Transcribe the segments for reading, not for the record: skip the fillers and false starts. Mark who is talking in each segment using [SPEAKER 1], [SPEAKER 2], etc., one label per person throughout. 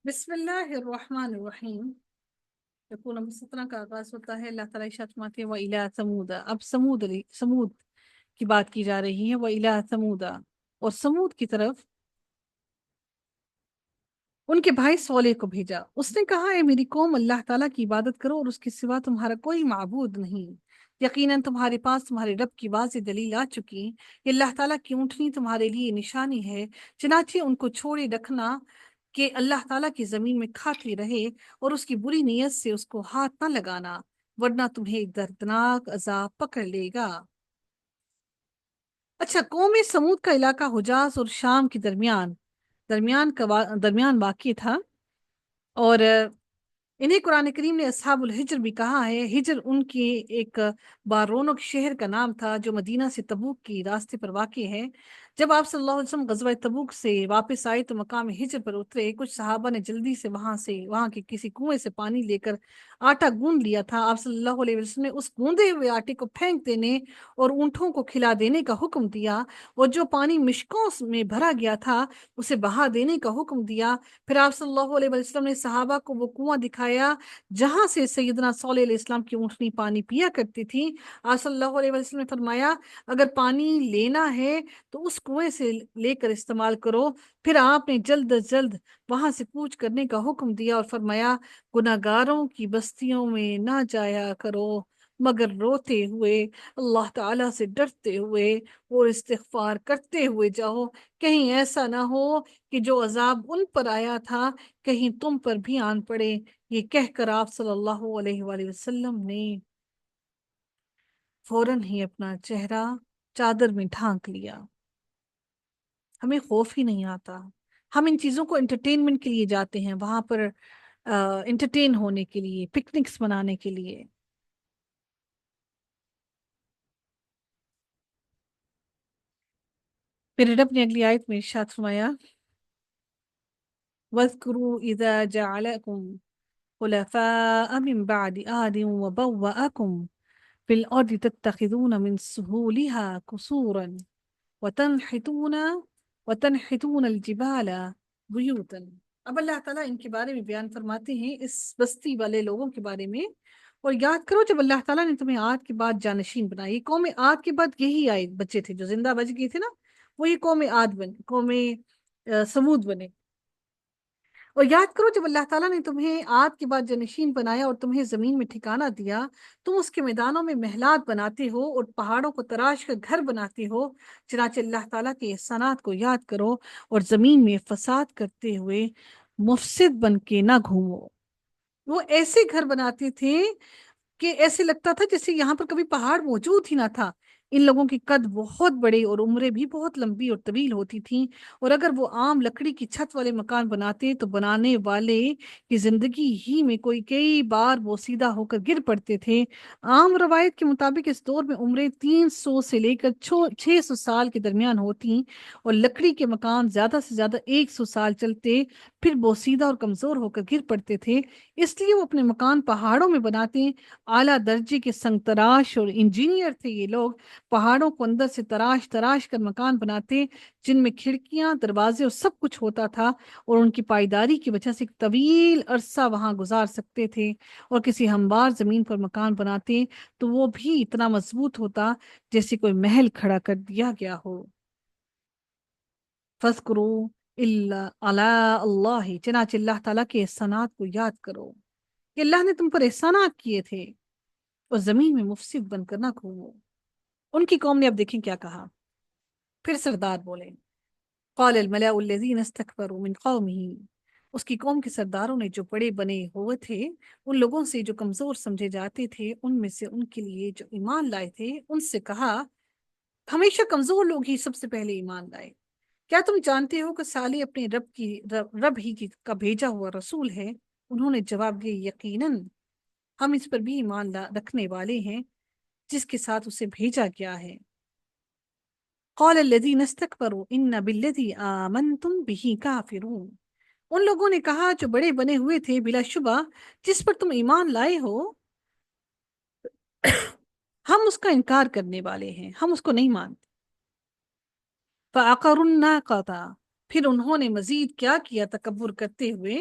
[SPEAKER 1] بسم اللہ الرحمن الرحیم۔ یقول نمبر 17 کا آغاز ہوتا ہے۔ اللہ تعالیٰ ارشاد فرماتے ہیں وَإِلَىٰ ثَمُودَ۔ اب سمود کی بات کی جا رہی ہے۔ وَإِلَىٰ ثَمُودَ، اور سمود کی طرف ان کے بھائی صالح کو بھیجا۔ اس نے کہا اے میری قوم، اللہ تعالیٰ کی عبادت کرو اور اس کے سوا تمہارا کوئی معبود نہیں۔ یقیناً تمہارے پاس تمہارے رب کی واضح دلیل آ چکی۔ یہ اللہ تعالیٰ کی اونٹنی تمہارے لیے نشانی ہے، چنانچہ ان کو چھوڑے رکھنا کہ اللہ تعالیٰ کی زمین میں کھاتی رہے، اور اس کی بری نیت سے اس کو ہاتھ نہ لگانا، ورنہ تمہیں ایک دردناک عذاب پکڑ لے گا۔ اچھا، قوم سمود کا علاقہ حجاز اور شام کے درمیان واقع تھا، اور انہیں قرآن کریم نے اصحاب الحجر بھی کہا ہے۔ ہجر ان کے ایک بارونق شہر کا نام تھا جو مدینہ سے تبوک کی راستے پر واقع ہے۔ جب آپ صلی اللہ علیہ وسلم غزوہ تبوک سے واپس آئے تو مقام ہجر پر اترے۔ کچھ صحابہ نے جلدی سے وہاں کے کسی کنویں سے پانی لے کر آٹا گوندھ لیا تھا۔ آپ صلی اللہ علیہ وسلم نے اس گوندے ہوئے آٹے کو پھینک دینے اور اونٹوں کو کھلا دینے کا حکم دیا، اور جو پانی مشکوں میں بھرا گیا تھا اسے بہا دینے کا حکم دیا۔ پھر آپ صلی اللہ علیہ وسلم نے صحابہ کو وہ کنواں دکھایا جہاں سے سیدنا صالح علیہ السلام کی اونٹنی پانی پیا کرتی تھی۔ آپ صلی اللہ علیہ وسلم نے فرمایا اگر پانی لینا ہے تو اس کنویں سے لے کر استعمال کرو۔ پھر آپ نے جلد از جلد وہاں سے کوچ کرنے کا حکم دیا اور فرمایا گناہگاروں کی بستیوں میں نہ جایا کرو مگر روتے ہوئے، اللہ تعالیٰ سے ڈرتے ہوئے اور استغفار کرتے ہوئے جاؤ، کہیں ایسا نہ ہو کہ جو عذاب ان پر آیا تھا کہیں تم پر بھی آن پڑے۔ یہ کہہ کر آپ صلی اللہ علیہ وآلہ وسلم نے فوراً ہی اپنا چہرہ چادر میں ڈھانک لیا۔ ہمیں خوف ہی نہیں آتا۔ ہم ان چیزوں کو انٹرٹینمنٹ کے لیے جاتے ہیں، وہاں پر انٹرٹین ہونے کے لیے، پکنکس منانے کے لیے۔ پھر رب نے اگلی آیت میں ارشاد فرمایا وَاذْكُرُوا إِذَا جَعَلَكُمْ خُلَفَاءَ مِنْ بَعْدِ عَادٍ وَبَوَّأَكُمْ فِي الْأَرْضِ تَتَّخِذُونَ مِنْ سُهُولِهَا قُصُورًا وَتَنْحِتُونَ الْجِبَالَ بُيُوتًا۔ اب اللہ تعالیٰ ان کے بارے میں بیان فرماتے ہیں، اس بستی والے لوگوں کے بارے میں۔ اور یاد کرو جب اللہ تعالیٰ نے تمہیں عاد کے بعد جانشین بنائی، قوم عاد کے بعد یہی آئے بچے تھے جو زندہ بچ گئے تھے نا، وہی قوم عاد بنے، قوم سمود بنے۔ اور یاد کرو جب اللہ تعالیٰ نے تمہیں عاد کے بعد جانشین بنایا اور تمہیں زمین میں ٹھکانہ دیا، تم اس کے میدانوں میں محلات بناتے ہو اور پہاڑوں کو تراش کر گھر بناتے ہو۔ چنانچہ اللہ تعالیٰ کے احسانات کو یاد کرو اور زمین میں فساد کرتے ہوئے مفسد بن کے نہ گھومو۔ وہ ایسے گھر بناتے تھے کہ ایسے لگتا تھا جیسے یہاں پر کبھی پہاڑ موجود ہی نہ تھا۔ ان لوگوں کی قد بہت بڑے اور عمریں بھی بہت لمبی اور طویل ہوتی تھیں، اور اگر وہ عام لکڑی کی چھت والے مکان بناتے تو بنانے والے کی زندگی ہی میں کئی بار وہ سیدھا ہو کر گر پڑتے تھے۔ عام روایت کے مطابق اس دور میں عمریں 300 سے لے کر 600 سال کے درمیان ہوتی، اور لکڑی کے مکان زیادہ سے زیادہ 100 سال چلتے پھر بوسیدہ اور کمزور ہو کر گر پڑتے تھے۔ اس لیے وہ اپنے مکان پہاڑوں میں بناتے۔ اعلیٰ درجے کے سنگ تراش اور انجینئر تھے یہ لوگ، پہاڑوں کو اندر سے تراش تراش کر مکان بناتے جن میں کھڑکیاں، دروازے اور سب کچھ ہوتا تھا، اور ان کی پائیداری کی وجہ سے ایک طویل عرصہ وہاں گزار سکتے تھے۔ اور کسی ہموار زمین پر مکان بناتے تو وہ بھی اتنا مضبوط ہوتا جیسے کوئی محل کھڑا کر دیا گیا ہو۔ فَاذْكُرُوا إِلَّا عَلَىٰ اللَّهِ، چنانچہ اللہ تعالیٰ کے احسانات کو یاد کرو کہ اللہ نے تم پر احسانات کیے تھے، اور زمین میں مفسد بن کر نہ گھومو۔ ان کی قوم نے اب دیکھیں کیا کہا۔ پھر سردار بولے قال الملأ الذين استكبروا من قومه، اس کی قوم کے سرداروں نے جو بڑے بنے ہوئے تھے، ان لوگوں سے جو کمزور سمجھے جاتے تھے، ان میں سے ان کے لیے جو ایمان لائے تھے، ان سے کہا ہمیشہ کمزور لوگ ہی سب سے پہلے ایمان لائے۔ کیا تم جانتے ہو کہ صالح اپنے رب ہی کا بھیجا ہوا رسول ہے؟ انہوں نے جواب دیا یقیناً ہم اس پر بھی ایمان رکھنے والے ہیں جس کے ساتھ اسے بھیجا گیا ہے۔ قال الذين استكبروا ان بالذي آمنتم به كافرون، ان لوگوں نے کہا جو بڑے بنے ہوئے تھے بلا شبہ جس پر تم ایمان لائے ہو ہم اس کا انکار کرنے والے ہیں، ہم اس کو نہیں مانتے۔ فعقروا الناقة، پھر انہوں نے مزید کیا کیا تکبر کرتے ہوئے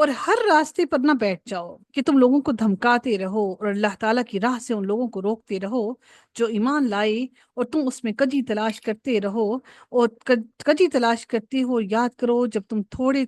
[SPEAKER 1] اور ہر راستے پر نہ بیٹھ جاؤ کہ تم لوگوں کو دھمکاتے رہو اور اللہ تعالیٰ کی راہ سے ان لوگوں کو روکتے رہو جو ایمان لائے، اور تم اس میں کجی تلاش کرتے رہو، اور کجی تلاش کرتے ہو۔ یاد کرو جب تم تھوڑے